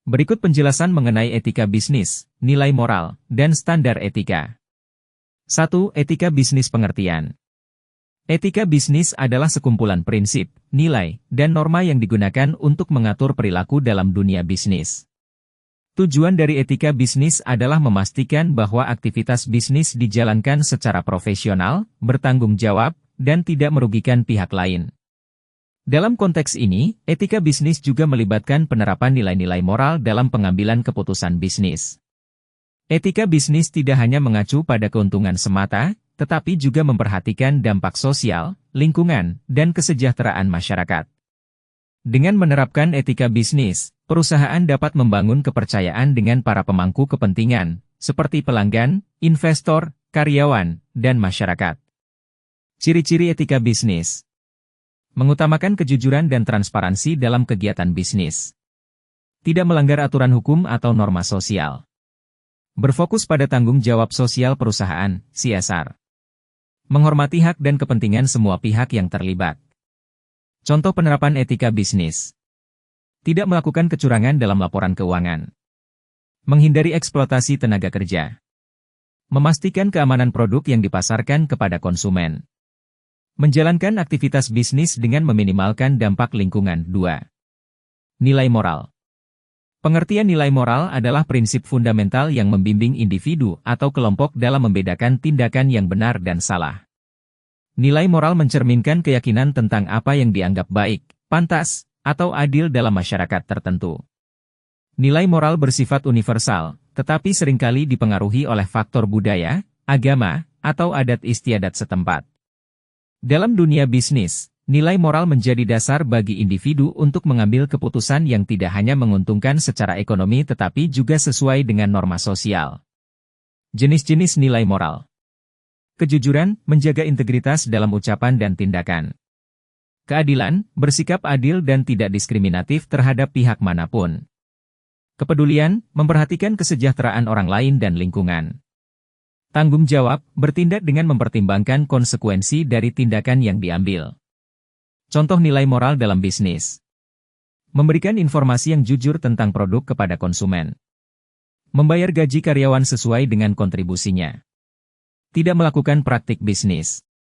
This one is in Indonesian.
Berikut penjelasan mengenai etika bisnis, nilai moral, dan standar etika. 1. Etika bisnis pengertian. Etika bisnis adalah sekumpulan prinsip, nilai, dan norma yang digunakan untuk mengatur perilaku dalam dunia bisnis. Tujuan dari etika bisnis adalah memastikan bahwa aktivitas bisnis dijalankan secara profesional, bertanggung jawab, dan tidak merugikan pihak lain. Dalam konteks ini, etika bisnis juga melibatkan penerapan nilai-nilai moral dalam pengambilan keputusan bisnis. Etika bisnis tidak hanya mengacu pada keuntungan semata, tetapi juga memperhatikan dampak sosial, lingkungan, dan kesejahteraan masyarakat. Dengan menerapkan etika bisnis, perusahaan dapat membangun kepercayaan dengan para pemangku kepentingan, seperti pelanggan, investor, karyawan, dan masyarakat. Ciri-ciri etika bisnis. Mengutamakan kejujuran dan transparansi dalam kegiatan bisnis. Tidak melanggar aturan hukum atau norma sosial. Berfokus pada tanggung jawab sosial perusahaan, CSR. Menghormati hak dan kepentingan semua pihak yang terlibat. Contoh penerapan etika bisnis. Tidak melakukan kecurangan dalam laporan keuangan. Menghindari eksploitasi tenaga kerja. Memastikan keamanan produk yang dipasarkan kepada konsumen. Menjalankan aktivitas bisnis dengan meminimalkan dampak lingkungan. 2. Nilai moral. Pengertian nilai moral adalah prinsip fundamental yang membimbing individu atau kelompok dalam membedakan tindakan yang benar dan salah. Nilai moral mencerminkan keyakinan tentang apa yang dianggap baik, pantas, atau adil dalam masyarakat tertentu. Nilai moral bersifat universal, tetapi seringkali dipengaruhi oleh faktor budaya, agama, atau adat istiadat setempat. Dalam dunia bisnis, nilai moral menjadi dasar bagi individu untuk mengambil keputusan yang tidak hanya menguntungkan secara ekonomi tetapi juga sesuai dengan norma sosial. Jenis-jenis nilai moral. Kejujuran, menjaga integritas dalam ucapan dan tindakan. Keadilan, bersikap adil dan tidak diskriminatif terhadap pihak manapun. Kepedulian, memperhatikan kesejahteraan orang lain dan lingkungan. Tanggung jawab, bertindak dengan mempertimbangkan konsekuensi dari tindakan yang diambil. Contoh nilai moral dalam bisnis. Memberikan informasi yang jujur tentang produk kepada konsumen. Membayar gaji karyawan sesuai dengan kontribusinya. Tidak melakukan praktik bisnis.